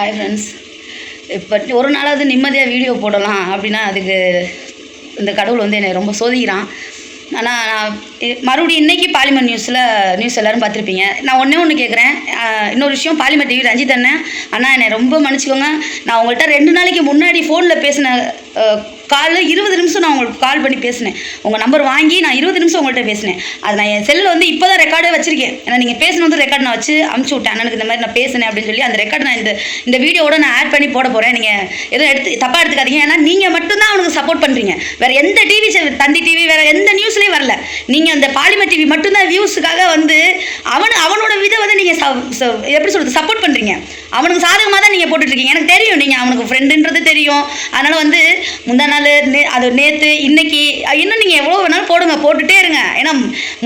Hi friends. இப்போ ஒரு நாளாவது நிம்மதியாக வீடியோ போடலாம் அப்படின்னா அதுக்கு இந்த கடவுள் வந்து என்னை ரொம்ப சோதிக்கிறான். ஆனால் நான் மறுபடியும் இன்றைக்கி பாலிமர் நியூஸ் எல்லோரும் பார்த்துருப்பீங்க. நான் ஒன்று கேட்குறேன். இன்னொரு விஷயம், பாலிமர் டிவி ரஞ்சித் அண்ணன் என்னை ரொம்ப மன்னிச்சுக்கோங்க. நான் உங்கள்கிட்ட 2 நாளைக்கு முன்னாடி ஃபோனில் பேசின கால் 20 நிமிஷம் நான் உங்களுக்கு கால் பண்ணி பேசினேன். உங்கள் நம்பர் வாங்கி நான் 20 நிமிஷம் உங்கள்கிட்ட பேசினேன். அது நான் என் செல்லில் வந்து இப்போ தான் ரெக்கார்டே வச்சிருக்கேன். ஏன்னா நீங்கள் பேசின வந்து ரெக்கார்ட் நான் வச்சு அனுப்பிச்சி விட்டேன். அண்ணனுக்கு இந்த மாதிரி நான் பேசினேன் அப்படின்னு சொல்லி அந்த ரெக்கார்ட் நான் இந்த வீடியோவோட நான் ஆட் பண்ணி போட போகிறேன். நீங்கள் எதுவும் தப்பாக எடுத்துக்காதீங்க. ஏன்னா நீங்கள் மட்டும்தான் அவனுக்கு சப்போர்ட் பண்ணுறீங்க. வேறு எந்த டிவி, தந்தி டிவி, வேறு எந்த நியூஸ்லேயும் வரல. நீங்கள் அந்த பாலிமர் டிவி மட்டும்தான் வியூஸுக்காக வந்து அவனோட விதை வந்து நீங்கள் எப்படி சொல்கிறது சப்போர்ட் பண்ணுறீங்க. அவனுக்கு சாதகமாக தான் நீங்கள் போட்டுட்ருக்கீங்க. எனக்கு தெரியும் நீங்கள் அவனுக்கு ஃப்ரெண்டுன்றது தெரியும். அதனால் வந்து முந்தா நாள் அது நேற்று இன்னைக்கு இன்னும் நீங்கள் எவ்வளோ வேணாலும் போடுங்க, போட்டுகிட்டே இருங்க. ஏன்னா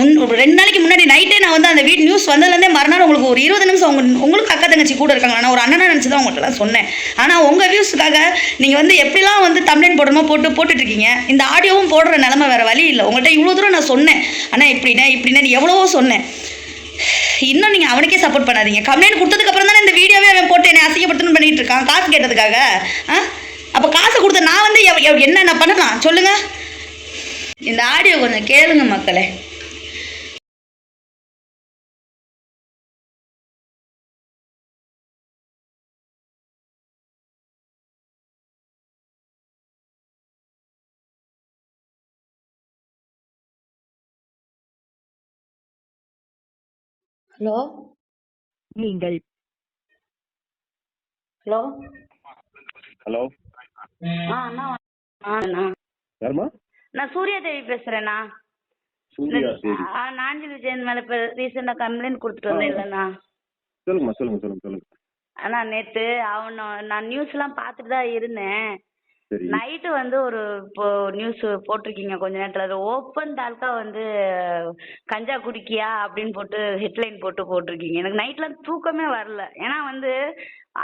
2 நாளைக்கு முன்னாடி நைட்டே நான் வந்து அந்த நியூஸ் வந்ததுலேருந்தே மறுநாள் உங்களுக்கு ஒரு 20 நிமிஷம் உங்களுக்கு அக்கா தங்கச்சி கூட இருக்காங்க. நான் ஒரு அண்ணனா நினச்சி தான் உங்கள்கிட்டலாம் சொன்னேன். ஆனால் உங்கள் வியூஸுக்காக நீங்கள் வந்து எப்படிலாம் வந்து தம்ப்லைன் போடணுமோ போட்டுட்ருக்கீங்க. இந்த ஆடியோவும் போடுற நிலமை வேறு வழி இல்லை. உங்கள்கிட்ட இவ்வளோ தூரம் நான் சொன்னேன். ஆனால் இப்படின்னு எவ்வளவோ சொன்னேன். இன்னும் நீங்கள் அவனுக்கே சப்போர்ட் பண்ணாதீங்க. கம்ப்ளைண்ட் கொடுத்ததுக்கப்புறம் தானே இந்த வீடியோவே அவன் போட்டு என்னை அசிங்கப்படுத்தணும்னு பண்ணிகிட்டு இருக்கான் காசு கேட்டதுக்காக. அப்போ காசை கொடுத்த நான் வந்து என்ன பண்ணலாம் சொல்லுங்கள். இந்த ஆடியோ கொஞ்சம் கேளுங்க மக்களே. ஹலோ நீங்கள் ஹலோ ஹலோ அண்ணா அண்ணா யாருமா? நான் சூர்யா தேவி பேசுகிறேண்ணா. சூர்யா தேவி. நாஞ்சில் விஜயன் மேலே இப்போ ரீசெண்டாக கம்ப்ளைண்ட் கொடுத்துட்டு வந்தேன் இல்லைண்ணா. சொல்லுங்கம்மா, சொல்லுங்க. அண்ணா நேற்று நான் நியூஸ்லாம் பார்த்துட்டு தான் இருந்தேன். நைட்டு வந்து இப்போ நியூஸ் போட்டிருக்கீங்க கொஞ்ச நேரத்தில். அது ஓப்பன் தாலுக்கா வந்து கஞ்சா குடிக்கியா அப்படின்னு போட்டு ஹெட்லைன் போட்டிருக்கீங்க. எனக்கு நைட்லாம் தூக்கமே வரல. ஏன்னா வந்து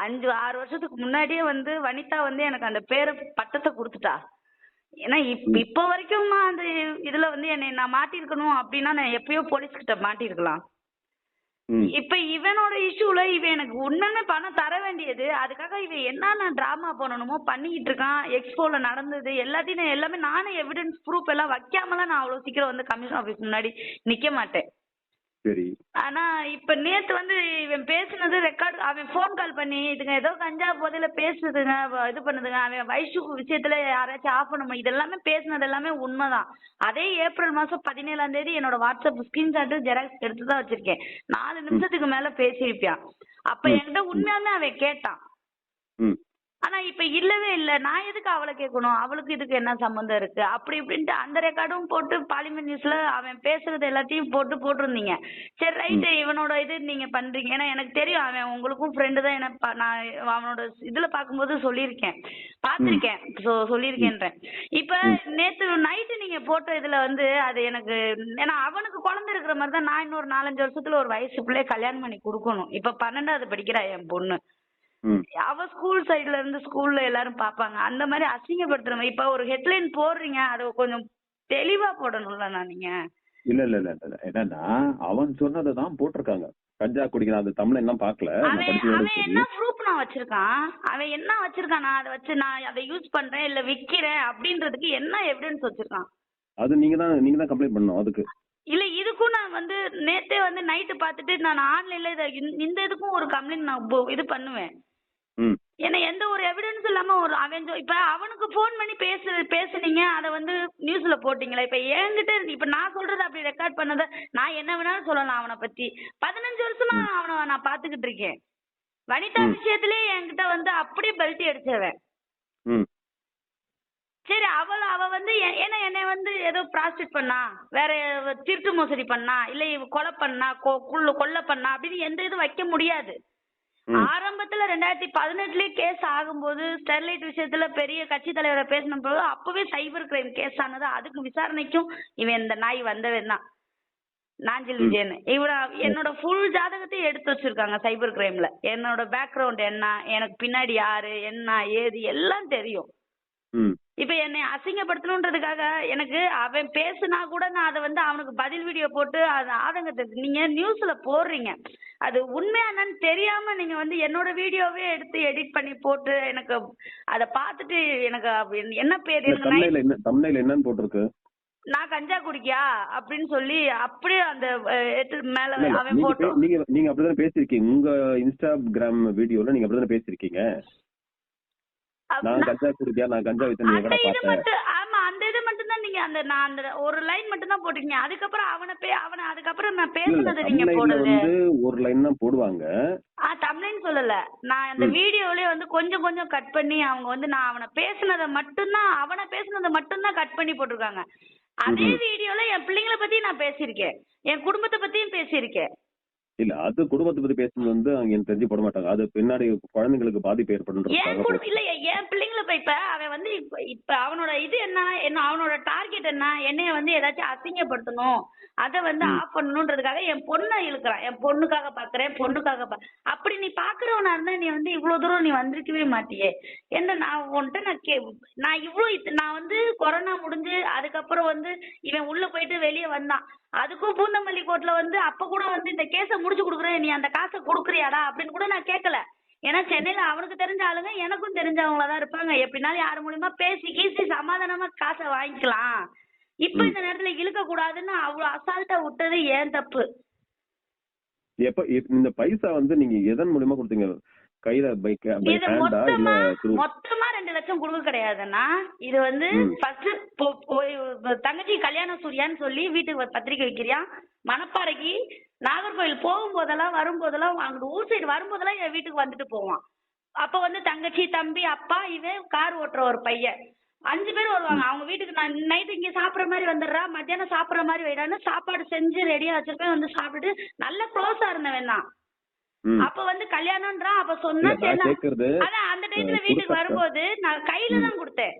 5-6 வருஷத்துக்கு முன்னாடியே வந்து வனிதா வந்து எனக்கு அந்த பேரை பட்டத்தை கொடுத்துட்டா. ஏன்னா இப்போ வரைக்கும் அந்த இதுல வந்து என்னை நான் மாட்டிருக்கணும் அப்படின்னா நான் எப்பயோ போலீஸ்கிட்ட மாட்டிருக்கலாம். இப்ப இவனோட இஷ்யூல இவன் எனக்கு உண்மையுமே பணம் தர வேண்டியது. அதுக்காக இவன் என்னென்ன டிராமா பண்ணணுமோ பண்ணிக்கிட்டு இருக்கான். எக்ஸ்போல நடந்தது எல்லாத்தையும் எல்லாமே நானே எவிடன்ஸ் ப்ரூஃப் எல்லாம் வைக்காமலாம் நான் அவ்வளவு சீக்கிரம் வந்து கமிஷன் ஆபீஸ் முன்னாடி நிக்க மாட்டேன். சரி. ஆனா இப்ப நேத்து வந்து இவன் பேசுனது ரெக்கார்டு. அவன் போன் கால் பண்ணி இதுங்க ஏதோ கஞ்சா போதையில பேசுதுங்க, இது பண்ணுதுங்க, அவன் வயசு விஷயத்துல யாராச்சும் ஆஃப் பண்ணணும், இதெல்லாமே பேசுனது எல்லாமே உண்மைதான். அதே ஏப்ரல் மாசம் 17ஆம் தேதி என்னோட வாட்ஸ்அப் ஸ்கிரீன்ஷாட் ஜெராக்ஸ் எடுத்துதான் வச்சிருக்கேன். 4 நிமிஷத்துக்கு மேல பேசியிருப்பான். அப்ப என்கிட்ட உண்மையாலுமே அவன் கேட்டான். ஆனா இப்ப இல்லவே இல்ல. நான் எதுக்கு அவளை கேட்கணும், அவளுக்கு இதுக்கு என்ன சம்பந்தம் இருக்கு அப்படி இப்படின்ட்டு அந்த ரெக்கார்டும் போட்டு பாலிமர் நியூஸ்ல அவன் பேசுறது எல்லாத்தையும் போட்டிருந்தீங்க. சரி ரைட்டு, இவனோட இது நீங்க பண்றீங்க. ஏன்னா எனக்கு தெரியும் அவன் உங்களுக்கும் ஃப்ரெண்டு தான். நான் அவனோட இதுல பாக்கும்போது சொல்லியிருக்கேன், பாத்திருக்கேன், சொல்லியிருக்கேன்றேன். இப்ப நேத்து நைட்டு நீங்க போட்ட இதுல வந்து அது எனக்கு, ஏன்னா அவனுக்கு குழந்தை இருக்கிற மாதிரி தான் நான் இன்னொரு 4-5 வருஷத்துல ஒரு வயசு பிள்ளைய கல்யாணம் பண்ணி கொடுக்கணும். இப்ப 12வது படிக்கிறா என் பொண்ணு. அவ ஸ்கூல் சைடுல இருந்து ஸ்கூல்ல எல்லாரும் பாப்பாங்க. அந்த மாதிரி அசிங்கப்படுத்துற மாதிரி இப்ப ஒரு ஹெட்லைன் போடுறீங்க, அதை கொஞ்சம் தெளிவா போடணும்ல. நீங்க இல்ல என்னன்னா அவன் சொன்னதான் போட்டிருக்காங்க. கஞ்சா குடிக்கிறான் அந்த தமிழ் எல்லாம் பாக்கல. அவன் என்ன ப்ரூஃப் நான் வச்சிருக்கான், அவன் என்ன வச்சிருக்கான், நான் அதை வச்சு நான் அதை யூஸ் பண்றேன் இல்ல விக்கிறேன் அப்படின்றதுக்கு என்ன எவிடன்ஸ் வச்சிருக்கான்? அது நீங்க தான் கம்ப்ளைண்ட் பண்ணணும். அதுக்கு இல்ல இதுக்கும் நான் வந்து நேத்தே வந்து நைட்டு பாத்துட்டு நான் ஆன்லைன்ல இந்த இதுக்கும் ஒரு கம்ப்ளைண்ட் நான் இது பண்ணுவேன். ஏன்னா எந்த ஒரு எவிடன்ஸ் இல்லாம அவன் இப்ப அவனுக்கு போன் பண்ணி பேசுனீங்க, அதை வந்து நியூஸ்ல போட்டீங்களா? இப்ப என்கிட்ட இப்ப நான் சொல்றது அப்படி ரெக்கார்ட் பண்ணத நான் என்ன வேணாலும் சொல்லலாம் அவனை பத்தி. 15 வருஷமா அவனை நான் பாத்துக்கிட்டு இருக்கேன். வனிதா விஷயத்திலேயே என்கிட்ட வந்து அப்படியே பெல்ட்டி அடிச்சவன். சரி அவ வந்து ஏன்னா என்னை வந்து ஏதோ ப்ராஸ்டியூட் பண்ணா, வேற திருட்டு மோசடி பண்ணா, இல்ல கொலை பண்ணா, கொலை பண்ணா அப்படின்னு எந்த இதுவும் வைக்க முடியாது. ஆரம்பத்துல 2018 கேஸ் ஆகும்போது ஸ்டெர்லைட் விஷயத்துல பெரிய கட்சி தலைவரை பேசின போது அப்பவே சைபர் கிரைம் கேஸ் ஆனது. அதுக்கு விசாரணைக்கும் இவன் இந்த நாய் வந்தவன் தான், நாஞ்சில் விஜயன். என்னோட ஃபுல் ஜாதகத்தையும் எடுத்து வச்சிருக்காங்க சைபர் கிரைம்ல. என்னோட பேக்ரவுண்ட் என்ன, எனக்கு பின்னாடி யாரு என்ன ஏது எல்லாம் தெரியும். இப்ப என்னை அசிங்கப்படுத்தணுன்றதுக்காக எனக்கு அவன் பேசுனா கூட நான் அதை வந்து அவனுக்கு பதில் வீடியோ போட்டு அது ஆதங்கத்தை நீங்க நியூஸ்ல போடுறீங்க. அது உண்மையா என்னன்னு தெரியாம நீங்க வந்து என்னோட வீடியோவே எடுத்து எடிட் பண்ணி போட்டு எனக்கு அதை பார்த்துட்டு எனக்கு என்ன பேர் இல்ல எனக்கு night தம்னைல என்னன்னு போட்டிருக்கு? நான் கஞ்சா குடிக்கியா அப்படின்னு சொல்லி அப்படியே அந்த மேல இல்ல இல்ல அவன் நீங்க போட்டோ நீங்க நீங்க அப்படிதானே பேசிருக்கீங்க உங்க இன்ஸ்டாகிராம் வீடியோல, நீங்க அப்படிதானே பேசிருக்கீங்க. நான் கஞ்சா குடிக்கியா, நான் கஞ்சா வித்து நீ அந்த எங்கடா இது பார்த்த? மட்டும் ஆமா அந்த இது மட்டும் தான் நீங்க நான் அந்த ஒரு லைன் மட்டும் தான் போட்டீங்க. அதுக்கப்புறம் அவனை அதுக்கப்புறம் நான் இல்ல இல்ல பேசுனது நீங்க தம்னைல போடல. வந்து ஒரு லைன் தான் போடுவாங்க. தமிழ்னு சொல்லல, நான் அந்த வீடியோலயே வந்து கொஞ்சம் கொஞ்சம் கட் பண்ணி அவங்க வந்து நான் அவனை பேசுனதை மட்டும்தான் கட் பண்ணி போட்டிருக்காங்க. அதே வீடியோல என் பிள்ளைங்களை பத்தி நான் பேசியிருக்கேன், என் குடும்பத்தை பத்தியும் பேசியிருக்கேன். இல்ல அது குடும்பத்தை பத்தி பேசுறது வந்து அவங்க எனக்கு தெரிஞ்சு போட மாட்டாங்க. அது பின்னாடி குழந்தைங்களுக்கு பாதிப்பு ஏற்படுன்றதுக்காக இல்ல என் பிள்ளைங்களை இப்ப அவன் வந்து இப்ப அவனோட இது என்ன அவனோட டார்கெட் என்ன, என்னைய வந்து ஏதாச்சும் அசிங்கப்படுத்தணும், அதை வந்து ஆஃப் பண்ணணுன்றதுக்காக என் பொண்ணை இழுக்கிறான். என் பொண்ணுக்காக பாக்குறேன், அப்படி நீ பாக்குறவனா இருந்தா நீ வந்து இவ்வளவு தூரம் நீ வந்திருக்கவே மாட்டியே. என்ன நான் உன்கிட்ட நான் வந்து கொரோனா முடிஞ்சு அதுக்கப்புறம் வந்து இவன் உள்ள போயிட்டு வெளியே வந்தான். அதுக்கும் பூந்தமல்லி கோர்ட்ல வந்து அப்ப கூட வந்து இந்த கேஸ முடிச்சு கொடுக்குறேன், நீ அந்த காசை கொடுக்குறியாடா அப்படின்னு கூட நான் கேட்கல. ஏன்னா சென்னையில அவனுக்கு தெரிஞ்ச ஆளுங்க எனக்கும் தெரிஞ்சவங்களா தான் இருப்பாங்க. எப்படினாலும் யாரு மூலியமா பேசி கீசி சமாதானமா காசை வாங்கிக்கலாம். இப்ப இந்த நேரத்துல இழுக்க கூடாதுன்னு அவ்வளவு அசால்ட்டா விட்டது ஏன் தப்பு. எப்ப இந்த பைசா வந்து நீங்க எதன் மூலியமா கொடுத்தீங்க? கையில இது மொத்தமா 2 லட்சம் கொடுக்க கிடையாதுன்னா, இது வந்து ஃபர்ஸ்ட் தங்கச்சி கல்யாண சூர்யான்னு சொல்லி வீட்டுக்கு பத்திரிக்கை வைக்கிறியா, மணப்பாறைக்கு நாகர்கோவில் போகும்போதெல்லாம் வரும்போதெல்லாம் அங்கிட்டு ஊர் சைடு வரும்போதெல்லாம் என் வீட்டுக்கு வந்துட்டு போவான். அப்ப வந்து தங்கச்சி தம்பி அப்பா இவன் கார் ஓட்டுற ஒரு பையன் 5 பேர் வருவாங்க. அவங்க வீட்டுக்கு நான் நைட்டு இங்க சாப்பிடுற மாதிரி வந்துடுறா, மத்தியானம் சாப்பிடுற மாதிரி வைடான்னு சாப்பாடு செஞ்சு ரெடியா வச்சிருப்பேன். வந்து சாப்பிட்டுட்டு நல்ல க்ளோஸா இருந்தவன் தான். அப்ப வந்து கல்யாணம்ன்றான். அப்ப சொன்னா அதான் அந்த டைம்ல வீட்டுக்கு வரும்போது நான் கையில தான் கொடுத்தேன்.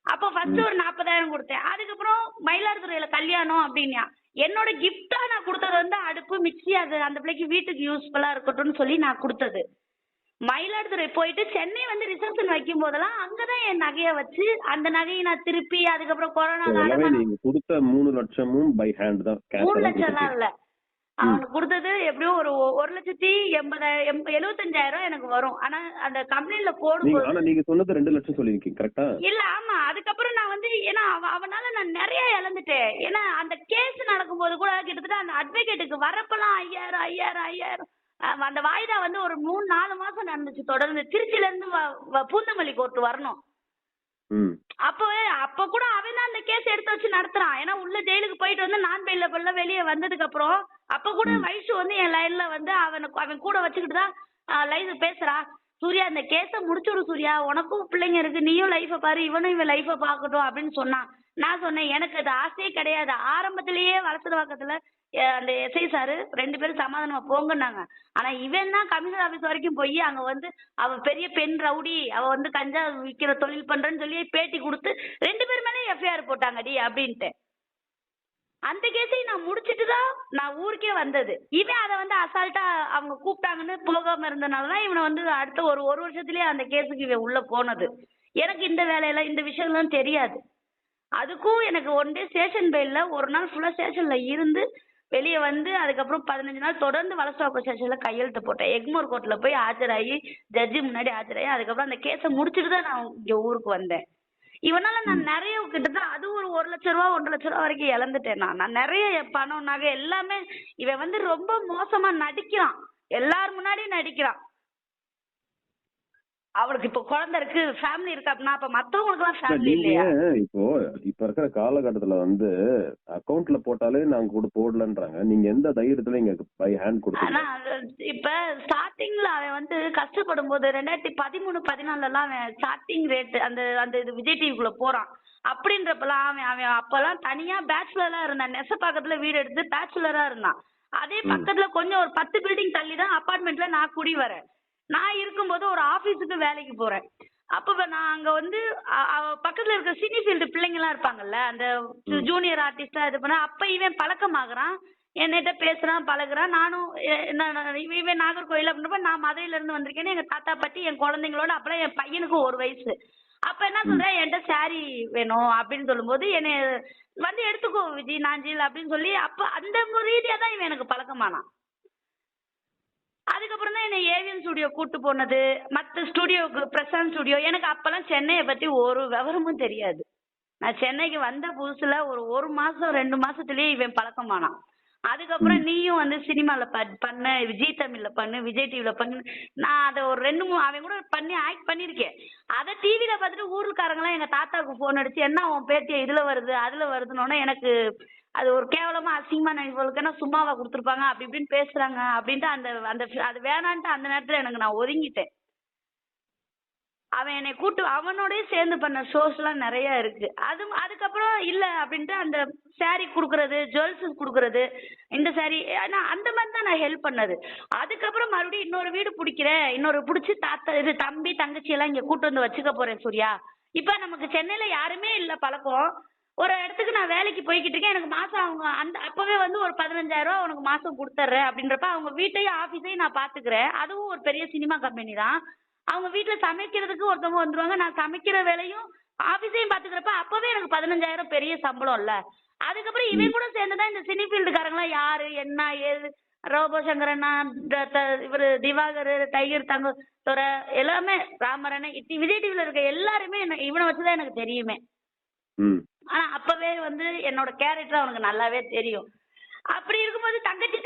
அப்ப ஃபர்ஸ்ட் ஒரு 40,000 கொடுத்தேன். அதுக்கப்புறம் மயிலாடுதுறையில கல்யாணம் அப்படின்னா என்னோட கிஃப்டா நான் கொடுத்தது வந்து அடுப்பு மிக்சி, அது அந்த பிள்ளைக்கு வீட்டுக்கு யூஸ்ஃபுல்லா இருக்கட்டும்னு சொல்லி நான் கொடுத்தது. மயிலாடுதுறை போயிட்டு சென்னை வந்து ரிசப்ஷன் வைக்கும் போதெல்லாம் அங்கதான் என் நகையை வச்சு அந்த நகையை நான் திருப்பி அதுக்கப்புறம் கொரோனா நீங்க கொடுத்த 3 லட்சமும் பை ஹேண்ட் தான். 3 லட்சம் தான் இல்ல, அவனுக்கு கொடுத்தது எப்படியும் ஒரு 1,75,000 எனக்கு வரும். ஆனா அந்த கம்பெனில போடும்போது ஆனா நீங்க சொன்னது 2 லட்சம் சொல்லிருக்கீங்க கரெக்டா? இல்ல ஆமா. அதுக்கப்புறம் நான் வந்து ஏன்னா அவனால நான் நிறைய இழந்துட்டேன். ஏன்னா அந்த கேஸ் நடக்கும்போது கூட கிட்டத்தட்ட அந்த அட்வொகேட்டுக்கு வரப்பெல்லாம் 5,000 அந்த வாய்தா வந்து ஒரு 3-4 மாசம் நடந்துச்சு தொடர்ந்து. திருச்சில இருந்து பூந்தமல்லி கோர்ட் வரணும். அப்ப கூட அவன் தான் அந்த கேஸ் எடுத்து வச்சு நடத்துறான். ஏன்னா உள்ள ஜெயிலுக்கு போயிட்டு வந்து நான் பெயில வெளியே வந்ததுக்கு அப்புறம் அப்ப கூட வயசு வந்து என் லைன்ல வந்து அவன் கூட வச்சுக்கிட்டு தான் லைஃப் பேசுறா. சூர்யா இந்த கேஸ முடிச்சுடு சூர்யா, உனக்கும் பிள்ளைங்க இருக்கு, நீயும் லைஃப பாரு, இவன் லைஃப பாக்கட்டும் அப்படின்னு சொன்னான். நான் சொன்னேன் எனக்கு அது ஆசையே கிடையாது. ஆரம்பத்திலேயே வளசரவாக்கத்துல அந்த எஸ்ஐ சாரு 2 பேரும் சமாதானமா போங்கன்னாங்க. ஆனா இவன் தான் கமிஷனர் ஆபீஸ் வரைக்கும் போய் அங்க வந்து அவ பெரிய பெண் ரவுடி, அவ வந்து கஞ்சா விக்கிற தொழில் பண்றேன்னு சொல்லி பேட்டி கொடுத்து 2 பேர் மேலே எஃப்ஐஆர் போட்டாங்கடி அப்படின்ட்டு. அந்த கேஸையும் நான் முடிச்சிட்டு தான் நான் ஊருக்கே வந்தது. இவன் அதை வந்து அசால்ட்டா அவங்க கூப்பிட்டாங்கன்னு போகாம இருந்தனாலதான் இவனை வந்து அடுத்த ஒரு வருஷத்துலயே அந்த கேஸுக்கு இவன் உள்ள போனது. எனக்கு இந்த வேலையில இந்த விஷயம்லாம் தெரியாது. அதுக்கும் எனக்கு 1 டே ஸ்டேஷன் பெயில்ல ஒரு நாள் ஃபுல்லா ஸ்டேஷன்ல இருந்து வெளியே வந்து அதுக்கப்புறம் 15 நாள் தொடர்ந்து வலசரவாக்கம் ஸ்டேஷன்ல கையெழுத்து போட்டேன். எக்மோர் கோர்ட்ல போய் ஆஜராகி ஜட்ஜி முன்னாடி ஆஜராகி அதுக்கப்புறம் அந்த கேஸை முடிச்சுட்டு தான் நான் இங்க ஊருக்கு வந்தேன். இவனால நான் நிறைய கிட்டத்தட்ட அது ஒரு 1 லட்ச ரூபா 1.5 லட்ச ரூபா வரைக்கும் இழந்துட்டேன். நான் நிறைய பணம் நகை எல்லாமே. இவன் வந்து ரொம்ப மோசமா நடிக்கிறான், எல்லார் முன்னாடியும் நடிக்கிறான். அவளுக்கு இப்ப குழந்தை இருக்கு, ஃபேமிலி இருக்கு அப்படின்னா அப்ப மத்தவங்களுக்கு எல்லாம் ஃபேமிலி இல்லையா? இப்போ இப்ப இருக்கிற காலகட்டத்துல வந்து அக்கவுண்ட்ல போட்டாலே நாங்க போடலன்றாங்க. நீங்க எந்த தைரியத்துல இங்க பை ஹேண்ட் கொடுத்தீங்க? இப்ப ஸ்டார்டிங்ல அவன் வந்து கஷ்டப்படும் போது 2013-14 எல்லாம் அவன் ஸ்டார்டிங் ரேட் அந்த அந்த விஜய் டிவிக்குள்ள போறான். அப்படின்றப்பெல்லாம் அவன் அப்பெல்லாம் தனியா பேச்சுலரா இருந்தான். நெசப்பாக்கத்துல வீடு எடுத்து பேச்சுலரா இருந்தான். அதே பக்கத்துல கொஞ்சம் ஒரு 10 பில்டிங் தள்ளி தான் அபார்ட்மெண்ட்ல நான் குடி வரேன். நான் இருக்கும்போது ஒரு ஆபீஸுக்கு வேலைக்கு போறேன். அப்ப நான் அங்க வந்து பக்கத்துல இருக்க சினி ஃபீல்டு பிள்ளைங்க எல்லாம் இருப்பாங்கல்ல, அந்த ஜூனியர் ஆர்டிஸ்டா இது பண்ண அப்ப இவன் பழக்கமாகறான், என்கிட்ட பேசுறான் பழகுறான். நானும் இவன் நாகர்கோயில் அப்படின்றப்ப நான் மதுரையில இருந்து வந்திருக்கேன்னு எங்க தாத்தா பாட்டி என் குழந்தைங்களோட அப்பெல்லாம் என் பையனுக்கு 1 வயசு. அப்ப என்ன சொல்றேன், என்கிட்ட சாரி வேணும் அப்படின்னு சொல்லும்போது என்னை வந்து எடுத்துக்கோ விஜய் நாஞ்சில் அப்படின்னு சொல்லி அப்ப அந்த ரீதியா தான் இவன் எனக்கு பழக்கமானான். அதுக்கப்புறம் தான் என்னை ஏவிஎம் ஸ்டுடியோ கூட்டு போனது, மற்ற ஸ்டுடியோவுக்கு பிரசாந்த் ஸ்டுடியோ. எனக்கு அப்பெல்லாம் சென்னையை பத்தி ஒரு விவரமும் தெரியாது. நான் சென்னைக்கு வந்த புதுசுல ஒரு மாசம் 2 மாசத்துலயே இவன் பழக்கமானான். அதுக்கப்புறம் நீயும் வந்து சினிமால பண்ண, விஜய் தமிழ்ல பண்ணு, விஜய் டிவில பண்ணு. நான் அதை ஒரு 2 3 அவன் கூட பண்ணி ஆக்ட் பண்ணிருக்கேன். அதை டிவில பார்த்துட்டு ஊருக்காரங்களாம் எங்க தாத்தாவுக்கு போன் அடிச்சு என்ன உன் பேட்டியை இதுல வருது அதுல வருதுன்னு எனக்கு அது ஒரு கேவலமா அசிங்கமா நினைப்பவளுக்குன்னா சும்மாவா கொடுத்துருப்பாங்க அப்படி இப்படின்னு பேசுறாங்க அப்படின்ட்டு அந்த அந்த அது வேணான்ட்டு அந்த நேரத்துல எனக்கு நான் ஒதுங்கிட்டேன். அவன் என்னை கூட்டு அவனோடய சேர்ந்து பண்ண ஷோஸ் எல்லாம் நிறைய இருக்கு. அதுக்கப்புறம் இல்ல அப்படின்ட்டு அந்த சாரி கொடுக்கறது, ஜுவல்ஸ் கொடுக்கறது, இந்த சாரி அந்த மாதிரி தான் நான் ஹெல்ப் பண்ணது. அதுக்கப்புறம் மறுபடியும் இன்னொரு வீடு பிடிக்கிறேன், இன்னொரு பிடிச்சி தாத்தா இது தம்பி தங்கச்சி எல்லாம் இங்க கூட்டு வந்து வச்சுக்க போறேன் சூர்யா. இப்ப நமக்கு சென்னையில யாருமே இல்ல பழக்கம். ஒரு இடத்துக்கு நான் வேலைக்கு போய்கிட்டு இருக்கேன். எனக்கு மாசம் அவங்க அப்பவே வந்து ஒரு 15,000 ரூபா உனக்கு மாசம் கொடுத்துட்றேன் அப்படின்றப்ப அவங்க வீட்டையும் ஆபீஸையும் நான் பாத்துக்கிறேன். அதுவும் ஒரு பெரிய சினிமா கம்பெனி தான். அவங்க வீட்டுல சமைக்கிறதுக்கு ஒருத்தவங்க வந்துருவாங்க, நான் சமைக்கிற வேலையும் ஆபீஸையும் பாத்துக்கிறப்ப அப்பவே எனக்கு 15,000 பெரிய சம்பளம் இல்ல. அதுக்கப்புறம் இவன் கூட சேர்ந்துதான் இந்த சினி ஃபீல்டுக்காரங்களாம் யாரு என்ன ஏது, ரோபோ சங்கரண்ணா, இவரு திவாகர், டைகர் தங்க துறை எல்லாமே, ராமரண்ணன், விஜய் டிவில இருக்க எல்லாருமே இவனை வச்சுதான் எனக்கு தெரியுமே. ஆனா அப்பவே வந்து என்னோட கேரக்டர் அவனுக்கு நல்லாவே தெரியும். அப்படி இருக்கும்போது தங்கச்சி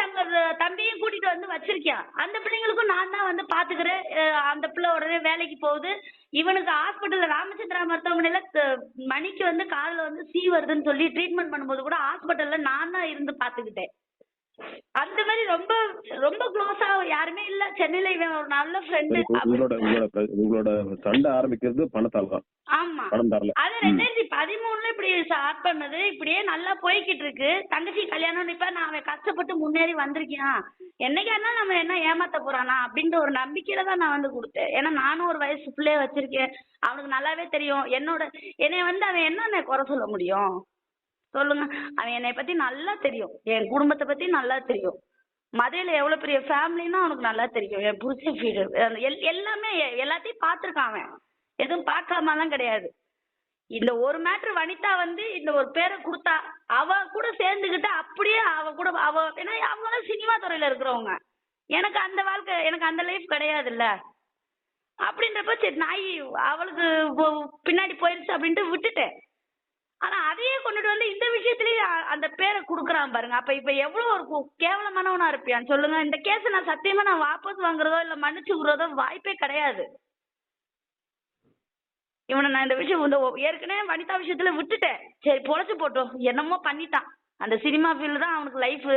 தம்பியும் கூட்டிட்டு வந்து வச்சிருக்கியான். அந்த பிள்ளைங்களுக்கும் நான் தான் வந்து பாத்துக்கிறேன். அந்த பிள்ளை உடனே வேலைக்கு போகுது. இவனுக்கு ஹாஸ்பிட்டல்ல ராமச்சந்திரா மருத்துவமனையில மணிக்கு வந்து காதுல வந்து சீ வருதுன்னு சொல்லி ட்ரீட்மெண்ட் பண்ணும்போது கூட ஹாஸ்பிட்டல்ல நான் தான் இருந்து பாத்துக்கிட்டேன். அந்த மாதிரி ரொம்ப ரொம்ப க்ளோஸா யாருமே இல்ல சென்னையில. இவன் ஒரு நல்ல ஃப்ரெண்டு. உங்களோட சண்டை ஆரம்பிக்கிறது பணத்தால தான். ஆமா, அது 2013 இப்படி ஸ்டார்ட் பண்ணது. இப்படியே நல்லா போய்கிட்டு இருக்கு. தங்கச்சி கல்யாணம் இப்ப நான் அவன் கஷ்டப்பட்டு முன்னேறி வந்திருக்கான், என்னைக்கா நம்ம என்ன ஏமாத்த போறானா அப்படின்ற ஒரு நம்பிக்கையில தான் நான் வந்து கொடுத்தேன். ஏன்னா நானும் ஒரு வயசு பிள்ளைய வச்சிருக்கேன். அவனுக்கு நல்லாவே தெரியும் என்னைய வந்து அவன் என்ன குறை சொல்ல முடியும் சொல்லுங்க. அவன் என்னை பத்தி நல்லா தெரியும், என் குடும்பத்தை பத்தி நல்லா தெரியும், மதுரையில எவ்வளவு பெரிய ஃபேமிலின்னா அவனுக்கு நல்லா தெரியும். என் புருஷன் வீடு எல்லாமே எல்லாத்தையும் பார்த்துருக்கான். அவன் எதுவும் பார்க்காமலாம் கிடையாது. இந்த ஒரு மேட்ரு வனிதா வந்து இந்த ஒரு பேரை கொடுத்தா அவ கூட சேர்ந்துகிட்டு அப்படியே ஏன்னா அவங்களாம் சினிமா துறையில இருக்கிறவங்க. எனக்கு அந்த வாழ்க்கை, எனக்கு அந்த லைஃப் கிடையாதுல்ல. அப்படின்றப்ப சரி நாய் அவளுக்கு பின்னாடி போயிருச்சு அப்படின்ட்டு விட்டுட்டேன். ஆனா அதையே கொண்டுட்டு வந்து இந்த விஷயத்திலேயே அந்த பேரை குடுக்கறான் பாருங்க. அப்ப இப்ப எவ்வளவு ஒரு கேவலமானவனா இருப்பியான்னு சொல்லுங்க. இந்த கேஸ நான் சத்தியமா நான் வாபஸ் வாங்குறதோ இல்ல மன்னிச்சுக்கிறதோ வாய்ப்பே கிடையாது. இவனை நான் இந்த விஷயம் ஏற்கனவே வனிதா விஷயத்துல விட்டுட்டேன். சரி பொழைச்சு போட்டோம், என்னமோ பண்ணிட்டான், அந்த சினிமா ஃபீல்டு தான் அவனுக்கு லைஃப்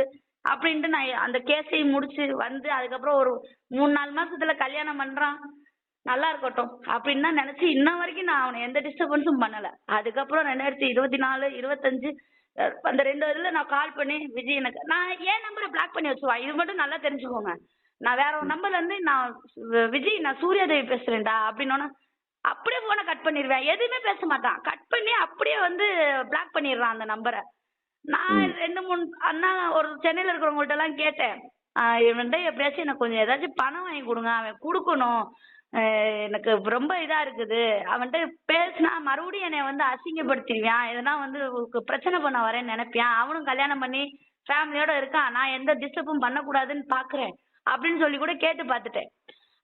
அப்படின்ட்டு நான் அந்த கேஸையும் முடிச்சு வந்து அதுக்கப்புறம் ஒரு 3-4 மாசத்துல கல்யாணம் பண்றான். நல்லா இருக்கட்டும் அப்படின்னு தான் நினைச்சு இன்ன வரைக்கும் நான் அவனை எந்த டிஸ்டர்பன்ஸும் பண்ணல. அதுக்கப்புறம் 2024, 25 அந்த 2 இதுல நான் கால் பண்ணி விஜய் எனக்கு நான் ஏன் நம்பரை பிளாக் பண்ணி வச்சுருவான். இது மட்டும் நல்லா தெரிஞ்சுக்கோங்க. நான் வேற ஒரு நம்பர்ல இருந்து நான் விஜய் நான் சூர்யாதேவி பேசுறேன்டா அப்படின்னோன்னா அப்படியே போனை கட் பண்ணிடுவேன். எதுவுமே பேச மாட்டான். கட் பண்ணி அப்படியே வந்து பிளாக் பண்ணிடுறான் அந்த நம்பரை. நான் 2-3 அண்ணா ஒரு சென்னையில இருக்கிறவங்கள்ட்ட எல்லாம் கேட்டேன், இவன்ட்ட எப்படியாச்சும் எனக்கு கொஞ்சம் ஏதாச்சும் பணம் வாங்கி கொடுங்க, அவன் கொடுக்கணும், எனக்கு ரொம்ப இதா இருக்குது, அவன்கிட்ட பேசினா மறுபடியும் என்னை வந்து அசிங்கப்படுத்திடுவான், எதனா வந்து பிரச்சனை பண்ண வரேன்னு நினைப்பியான், அவனும் கல்யாணம் பண்ணி ஃபேமிலியோட இருக்கான், நான் எந்த டிஸ்டர்பும் பண்ணக்கூடாதுன்னு பாக்குறேன் அப்படின்னு சொல்லி கூட கேட்டு பார்த்துட்டேன்.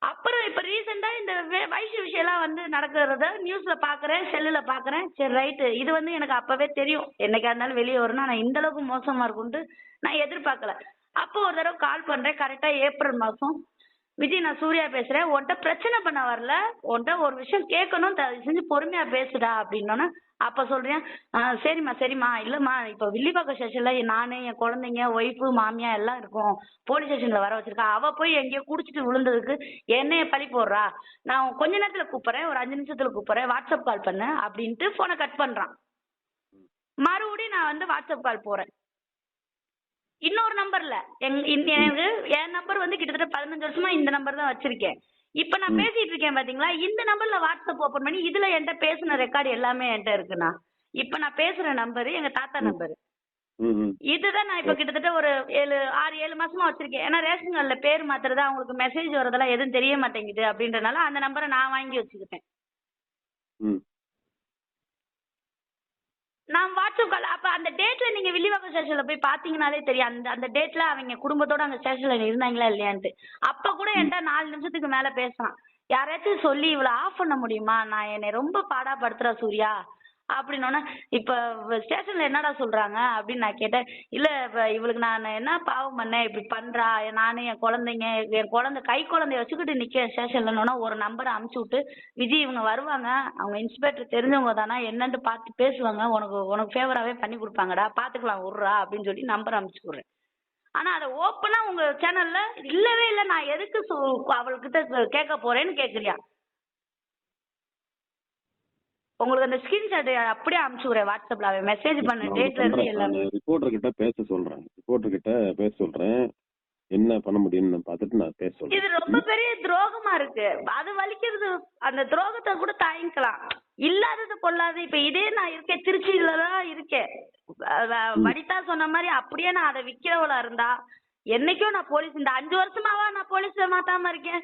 அப்புறம் இப்ப ரீசெண்டா இந்த வயசு விஷயம் எல்லாம் வந்து நடக்கிறத நியூஸ்ல பாக்குறேன், செல்லுல பாக்குறேன். சரி ரைட்டு, இது வந்து எனக்கு அப்பவே தெரியும் என்னைக்கா இருந்தாலும் வெளியே வரணும். நான் இந்த அளவுக்கு மோசமா இருக்கும்ட்டு நான் எதிர்பார்க்கல. அப்போ ஒரு தடவை கால் பண்றேன், கரெக்டா ஏப்ரல் மாசம். விஜய் நான் சூர்யா பேசுறேன், உன்கிட்ட பிரச்சனை பண்ண வரல, உன்கிட்ட ஒரு விஷயம் கேட்கணும், செஞ்சு பொறுமையா பேசுடா அப்படின்னோன்னா அப்ப சொல்றேன், சரிம்மா சரிம்மா, இல்லம்மா இப்ப வில்லிவாக்கம் ஸ்டேஷன்ல நானு என் குழந்தைங்க ஒய்ஃபு மாமியா எல்லாம் இருக்கும், போலீஸ் ஸ்டேஷன்ல வர வச்சிருக்கா, அவ போய் எங்கேயோ குடிச்சிட்டு விழுந்ததுக்கு என்னைய பழி போடுறா, நான் கொஞ்ச நேரத்துல கூப்பிடுறேன், ஒரு 5 நிமிஷத்துல கூப்பிடுறேன், வாட்ஸ்அப் கால் பண்ண அப்படின்ட்டு போனை கட் பண்றான். மறுபடியும் நான் வந்து வாட்ஸ்அப் கால் போறேன் இன்னொரு நம்பர்ல. எனக்கு என் நம்பர் வந்து கிட்டத்தட்ட 15 வருஷமா இந்த நம்பர் தான் வச்சிருக்கேன். இப்ப நான் பேசிட்டு இருக்கேன் பாத்தீங்களா, இந்த நம்பர்ல வாட்ஸ்அப் ஓபன் பண்ணி இதுல என்கிட்ட பேசின ரெக்கார்டு எல்லாமே என்கிட்ட இருக்குண்ணா. இப்ப நான் பேசுற நம்பரு எங்க தாத்தா நம்பரு. இதுதான் நான் இப்ப கிட்டத்தட்ட ஒரு 6-7 மாசமா வச்சிருக்கேன். ஏன்னா ரேஷன் கார்டுல பேர் மாத்துறது அவங்களுக்கு மெசேஜ் வரதெல்லாம் எதுவும் தெரிய மாட்டேங்குது அப்படின்றனால அந்த நம்பரை நான் வாங்கி வச்சுக்கிட்டேன். ம். நான் வாட்ஸ்அப் கால் அப்ப அந்த டேட்ல நீங்க வில்லிவாக்கம் ஸ்டேஷன்ல போய் பாத்தீங்கன்னாலே தெரியும். அந்த அந்த டேட்ல அவங்க குடும்பத்தோட அங்க ஸ்டேஷன்ல இருந்தாங்களா இல்லையான்ட்டு. அப்ப கூட என்கிட்ட 4 நிமிஷத்துக்கு மேல பேசலாம். யாராச்சும் சொல்லி இவள ஆஃப் பண்ண முடியுமா? நான் என்னை ரொம்ப பாடாப்படுத்துறா சூர்யா அப்படின்னோடனே, இப்ப ஸ்டேஷன்ல என்னடா சொல்றாங்க அப்படின்னு நான் கேட்டேன். இல்ல இவளுக்கு நான் என்ன பாவம் பண்ணேன் இப்படி பண்றா, நானு என் குழந்தைங்க, என் குழந்தை கை குழந்தைய வச்சுக்கிட்டு நிக்க ஸ்டேஷன்லன்னா ஒரு நம்பரை அமுச்சு விட்டு, விஜி இவங்க வருவாங்க, அவங்க இன்ஸ்பெக்டர் தெரிஞ்சவங்க தானா என்னன்னு பார்த்து பேசுவாங்க, உனக்கு உனக்கு ஃபேவராகவே பண்ணி கொடுப்பாங்கடா, பார்த்துக்கலாம் விட்றா அப்படின்னு சொல்லி நம்பர் அமுச்சு விட்றேன். ஆனா அதை ஓப்பனா உங்க சேனல்ல இல்லவே இல்லை. நான் எதுக்கு அவள்கிட்ட கேட்க போறேன்னு கேட்குறியா? உங்களுக்கு அந்த ஸ்கிரீன்ஷாட் அப்படியே அனுப்பிச்சு விடுறேன் வாட்ஸ்அப்ல. அவன் மெசேஜ் பண்ண டேட்ல இருந்து எல்லாமே. ரிப்போர்ட்டர் கிட்ட பேச சொல்றேன். என்ன பண்ண முடியும்னு பார்த்துட்டு நான் பேச சொல்றேன். இது ரொம்ப பெரிய துரோகமா இருக்கு. அது வலிக்கிறது. அந்த துரோகத்தை கூட தாங்கிக்கலாம். இல்லாதது பொல்லாது. இப்ப இதே நான் இருக்கேன், திருச்சியில தான் இருக்கேன். வனிதா சொன்ன மாதிரி அப்படியே நான் அதை விக்கிறவளா இருந்தா என்னைக்கும் நான் போலீஸ், இந்த 5 வருஷமாவா நான் போலீஸ்ல மாட்டாம இருக்கேன்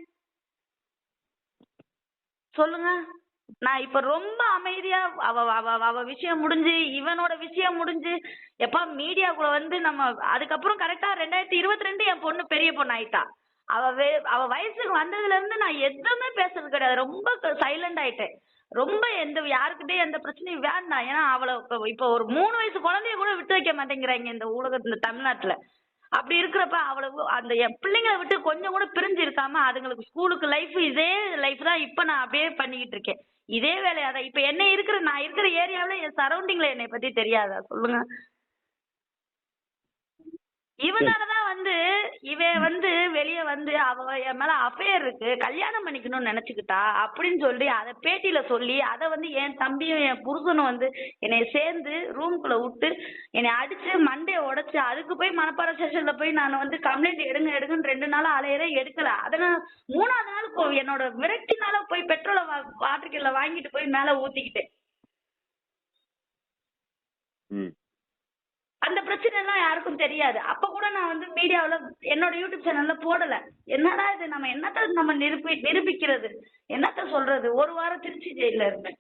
சொல்லுங்க. நான் இப்ப ரொம்ப அமைதியா அவ விஷயம் முடிஞ்சு, இவனோட விஷயம் முடிஞ்சு, எப்ப மீடியாக்குள்ள வந்து நம்ம அதுக்கப்புறம் கரெக்டா 2022 என் பொண்ணு பெரிய பொண்ணு ஆயிட்டா. அவ வயசுக்கு வந்ததுல இருந்து நான் எதுவுமே பேசுறது கிடையாது. ரொம்ப சைலண்ட் ஆயிட்டேன். ரொம்ப யாருக்கிட்டே எந்த பிரச்சனையும் வேண்டாம். ஏன்னா அவளை இப்ப ஒரு 3 வயசு குழந்தைய கூட விட்டு வைக்க மாட்டேங்கிறாங்க இந்த உலகத்துல, தமிழ்நாட்டுல. அப்படி இருக்கிறப்ப அவளுக்கு அந்த என் பிள்ளைங்களை விட்டு கொஞ்சம் கூட பிரிஞ்சு இருக்காம அதுங்களுக்கு ஸ்கூலுக்கு லைஃப், இதே லைஃப் தான் இப்ப நான் அப்படியே பண்ணிக்கிட்டு இருக்கேன். இதே வேலையாதான் இப்ப நான் இருக்கிற ஏரியாவில என் சரௌண்டிங்ல என்னை பத்தி தெரியாதா சொல்லுங்க. இவனாலதான் இவன் வெளியே அவ என் மேல அஃபேர் இருக்கு, கல்யாணம் பண்ணிக்கணும்னு நினைச்சுக்கிட்டா அப்படின்னு சொல்லி அதை பேட்டியில சொல்லி அதை என் தம்பியும் என் புருஷனும் என்னை சேர்ந்து ரூம்குள்ள விட்டு என்னை அடிச்சு மண்டையை உடைச்சு, அதுக்கு போய் மணப்பாறை ஸ்டேஷன்ல போய் நான் கம்ப்ளைண்ட் எடுங்கன்னு 2 நாள் அலையறே எடுக்கல. அதை நான் 3ஆவது நாள் என்னோட விரக்தினால போய் பெட்ரோலை வாட்டர் கேன்ல வாங்கிட்டு போய் மேல ஊத்திக்கிட்டேன். அந்த பிரச்சனை எல்லாம் யாருக்கும் தெரியாது. அப்ப கூட நான் மீடியாவில என்னோட யூடியூப் சேனல்ல போடல. என்னடா இது, நம்ம என்னத்த நம்ம நிரூபிக்கிறது, என்னத்த சொல்றது. 1 வாரம் திருச்சி ஜெயில இருந்தேன்.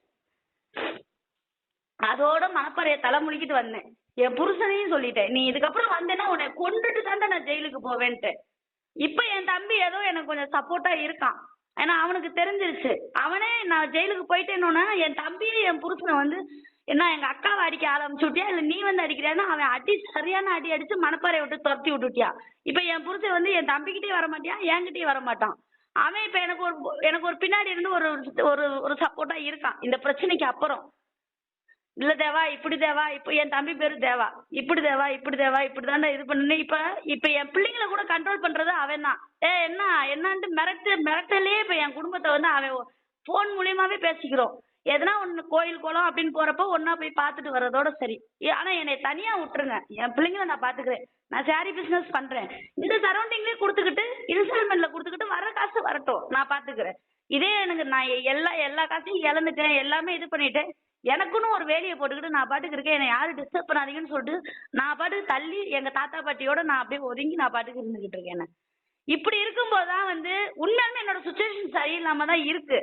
அதோட மணப்பாறைய தலைமுழிக்கிட்டு வந்தேன். என் புருஷனையும் சொல்லிட்டேன், நீ இதுக்கப்புறம் வந்தேன்னா உன்னை கொண்டுட்டு தான் நான் ஜெயிலுக்கு போவேன்ட்டு. இப்ப என் தம்பி ஏதோ எனக்கு கொஞ்சம் சப்போர்ட்டா இருக்கான். ஏன்னா அவனுக்கு தெரிஞ்சிருச்சு. அவனே நான் ஜெயிலுக்கு போயிட்டேன்னு என் தம்பியும் என் புருஷனை என்ன எங்க அக்காவை அடிக்க ஆரம்பிச்சுட்டியா இல்ல நீ அடிக்கிறியான்னு அவன் சரியான அடி அடிச்சு மணப்பாறையை விட்டு துரத்தி விட்டுட்டியா. இப்ப என் புருஷன் என் தம்பிக்கிட்டே வர மாட்டான், என்கிட்டயும் வர மாட்டான். அவன் இப்ப எனக்கு ஒரு பின்னாடி இருந்து ஒரு சப்போர்ட்டா இருக்கான் இந்த பிரச்சனைக்கு அப்புறம். இல்ல தேவா இப்படி தேவா, இப்ப என் தம்பி பேரு தேவா, இப்படி தேவா இப்படிதான்டா இது பண்ணு. இப்ப என் பிள்ளைங்களை கூட கண்ட்ரோல் பண்றது அவன் தான். என்னன்ட்டு மிரட்டலையே இப்ப என் குடும்பத்தை அவன் போன் மூலியமாவே பேசிக்கிறோம். எதனா ஒண்ணு கோயில் குளம் அப்படின்னு போறப்ப ஒன்னா போய் பார்த்துட்டு வர்றதோட சரி. ஆனா என்னை தனியா விட்டுருங்க, என் பிள்ளைங்களை நான் பாத்துக்கிறேன். நான் சாரி பிசினஸ் பண்றேன், இந்த சரௌண்டிங்லயே கொடுத்துக்கிட்டு இன்ஸ்டால்மெண்ட்ல கொடுத்துக்கிட்டு வர காசு வரட்டும், நான் பாத்துக்கிறேன். இதே எனக்கு நான் எல்லா காசையும் இழந்துட்டேன், எல்லாமே இது பண்ணிட்டேன், எனக்குன்னு ஒரு வேலையை போட்டுக்கிட்டு நான் பாட்டுக்கு இருக்கேன். என்னை யாரும் டிஸ்டர்ப் பண்ணாதீங்கன்னு சொல்லிட்டு நான் பாட்டுக்கு தள்ளி எங்க தாத்தா பாட்டியோட நான் அப்படியே ஒதுங்கி நான் பாட்டுக்கு இருந்துகிட்டு இருக்கேன். இப்படி இருக்கும்போதுதான் உண்மையாலுமே என்னோட சுச்சுவேஷன் சரியில்லாம தான் இருக்கு.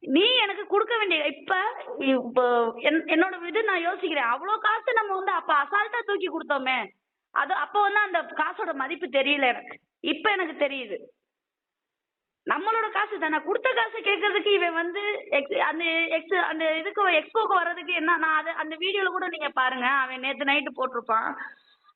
நீ எனக்கு கொடுக்க வேண்டிய இப்ப என்னோட நான் யோசிக்கிறேன், அவ்வளவு காசு நம்ம அப்ப அசால்ட்டா தூக்கி கொடுத்தோமே, அது அப்ப அந்த காசோட மதிப்பு தெரியல எனக்கு. இப்ப எனக்கு தெரியுது நம்மளோட காசு தானே. கொடுத்த காசு கேட்கறதுக்கு இவன் அந்த இதுக்கு எக்ஸ்போக்கு வர்றதுக்கு என்ன, நான் அந்த வீடியோல கூட நீங்க பாருங்க, அவன் நேத்து நைட்டு போட்டிருப்பான்.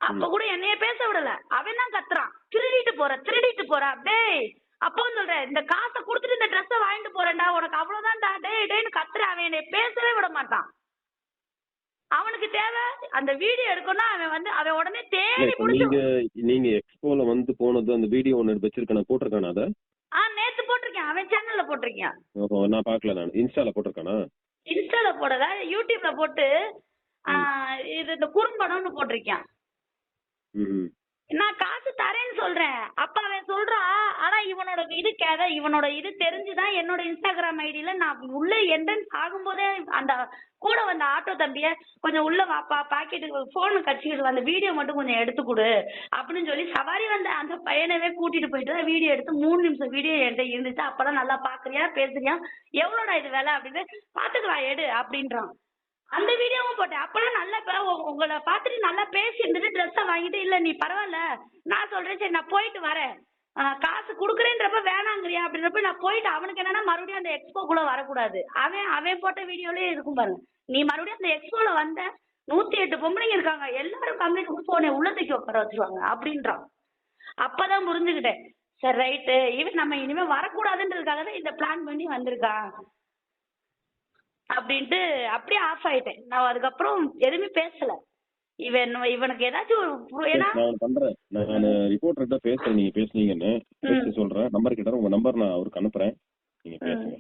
அப்ப கூட என்னைய பேச விடல, அவன் தான் கத்துறான், திருடிட்டு போற டேய். அப்போ சொல்றேன், இந்த காசை கொடுத்துட்டு இந்த ட்ரெஸ்ஸை வாங்கிட்டு போறேன்டா, உனக்கு அவ்வளவுதான்டா டேன்னு கத்துறேன். அவன் என்னை பேசவே விட மாட்டான். அவனுக்கு தேவை அந்த வீடியோ எடுக்கணும். அவன் உடனே தேடி நீங்க எக்ஸ்போல போனது அந்த வீடியோ ஒன்னு வச்சிருக்கேன், போட்டிருக்கானா? அத நேத்து போட்டிருக்கேன், அவன் சேனல்ல போட்டிருக்கேன். நான் பாக்கல. நான் இன்ஸ்டால போட்டிருக்கானா? இன்ஸ்டால போடல, யூடியூப்ல போட்டு இது இந்த குறும்படம்னு போட்டிருக்கேன். நான் காசு தரேன்னு சொல்றேன். அப்ப அவன் சொல்றான், ஆனா இவனோட இது தெரிஞ்சுதான் என்னோட இன்ஸ்டாகிராம் ஐடியில நான் உள்ள என்ட்ரன்ஸ் ஆகும்போதே அந்த கூட வந்த ஆட்டோ தம்பிய கொஞ்சம் உள்ள வாப்பா பாக்கெட்டுக்கு போன் கட்சிக்கிட்டு அந்த வீடியோ மட்டும் கொஞ்சம் எடுத்து கொடு அப்படின்னு சொல்லி சவாரி வந்த அந்த பையனவே கூட்டிட்டு போயிட்டு வீடியோ எடுத்து 3 நிமிஷம் வீடியோ என்கிட்ட இருந்துச்சு. அப்பதான் நல்லா பாக்குறியா பேசுறியா எவ்வளோடா இது வேலை அப்படின்னு பாத்துக்கலாம் எடு அப்படின்றான். அந்த வீடியோவும் போட்டேன். அப்பெல்லாம் நல்லா உங்களை பார்த்துட்டு நல்லா பேசி இருந்துட்டு ட்ரெஸ்ஸை வாங்கிட்டு இல்லை நீ பரவாயில்ல நான் சொல்றேன் சரி நான் போயிட்டு வரேன் காசு கொடுக்குறேன்றப்ப வேணாங்கிறியா அப்படின்றப்ப நான் போயிட்டு அவனுக்கு என்னன்னா மறுபடியும் அந்த எக்ஸ்போக்குள்ள வரக்கூடாது. அவன் போட்ட வீடியோலயே இருக்கும் பாருங்க. நீ மறுபடியும் அந்த எக்ஸ்போல வந்த 108 பொம்பளைங்க இருக்காங்க எல்லாரும் கம்ப்ளைண்ட் போனேன் உள்ளத்துக்கு உட்கார வச்சிருவாங்க அப்படின்றான். அப்பதான் புரிஞ்சுக்கிட்டேன் சரி ரைட்டு இவன் நம்ம இனிமே வரக்கூடாதுன்றதுக்காக தான் இந்த பிளான் பண்ணி வந்திருக்கான் அப்படின்ட்டு அப்படியே ஆஃப் ஆயிட்டேன். நான் அதுக்கப்புறம் எதுவுமே பேசல. இவனுக்கு ஏதாச்சும் ஏன்னா நான் பண்றேன். நான் ரிப்போர்ட்டர்கிட்ட பேசுறேன். நீங்க பேசுனீங்கன்னு பேசி சொல்றேன். நம்பர் கிட்ட உங்க நம்பர் நான் அவருக்கு அனுப்புறேன். நீங்க பேசுங்க.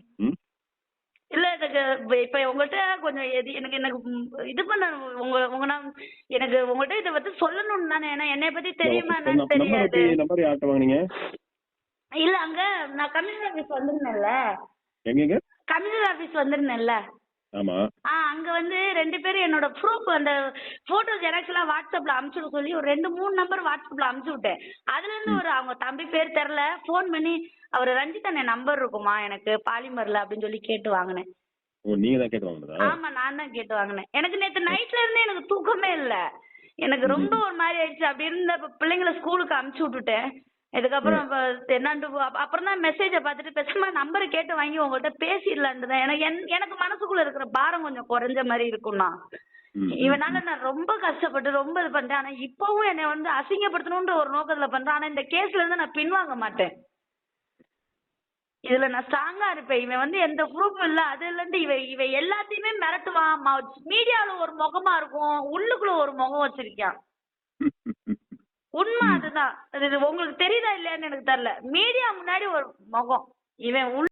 இல்ல எனக்கு இப்ப உங்கள்கிட்ட கொஞ்சம் எனக்கு இது பண்ண எனக்கு உங்கள்கிட்ட இதை பத்தி சொல்லணும்னு தானே. ஏன்னா என்னை பத்தி தெரியுமா என்னன்னு தெரியாது. நம்பர் யார்கிட்ட வாங்குனீங்க? இல்ல அங்க நான் கமிஷனர் ஆபீஸ் வந்திருந்தேன்ல. எங்க? கமிஷனர் ஆபீஸ் வந்திருந்தேன்ல. ஆமா. அங்க வந்து 2 பேரும் என்னோட ப்ரூஃப் அந்த போட்டோ ஜெராக்ஸ் எல்லாம் வாட்ஸ்அப்ல அனுப்பிச்சுட சொல்லி ஒரு 2-3 நம்பர் வாட்ஸ்அப்ல அனுப்பிச்சு விட்டேன். அதுல இருந்து அவங்க தம்பி பேர் தெரியல போன் பண்ணி அவர் ரஞ்சித் அண்ணன் நம்பர் இருக்குமா எனக்கு பாலிமர்ல அப்படின்னு சொல்லி கேட்டு வாங்கினேன். நீங்க தான் கேட்டு வாங்கினதா? ஆமா நான் தான் கேட்டு வாங்கினேன். எனக்கு நேத்து நைட்ல இருந்தே எனக்கு தூக்கமே இல்ல. எனக்கு ரொம்ப ஒரு மாதிரி ஆயிடுச்சு. அப்படி இருந்த பிள்ளைங்களை ஸ்கூலுக்கு அனுப்பிச்சு விட்டுட்டேன். இதுக்கப்புறம் என்னண்டு அப்புறம் தான் மெசேஜை பார்த்துட்டு பேசாம நம்பரை கேட்டு வாங்கி உங்கள்கிட்ட பேசிடலான்னு தான். எனக்கு மனசுக்குள்ள இருக்கிற பாரம் கொஞ்சம் குறைஞ்ச மாதிரி இருக்கும்னா. இவனால நான் ரொம்ப கஷ்டப்பட்டு ரொம்ப இது பண்றேன். ஆனா இப்பவும் என்னை வந்து அசிங்கப்படுத்தணும்ன்ற ஒரு நோக்கத்துல பண்றேன். ஆனா இந்த கேஸ்ல இருந்து நான் பின்வாங்க மாட்டேன். இதுல நான் ஸ்ட்ராங்கா இருப்பேன். இவன் வந்து எந்த ப்ரூஃப் இல்ல அது இல்லன்னு இவ எல்லாத்தையுமே மிரட்டுவான். மீடியால ஒரு முகமா இருக்கும் உள்ளுக்குள்ள ஒரு முகம் வச்சிருக்கான். உண்மை அதுதான். உங்களுக்கு தெரியுதா இல்லையான்னு எனக்கு தெரியல. மீடியா முன்னாடி ஒரு முகம் இவன்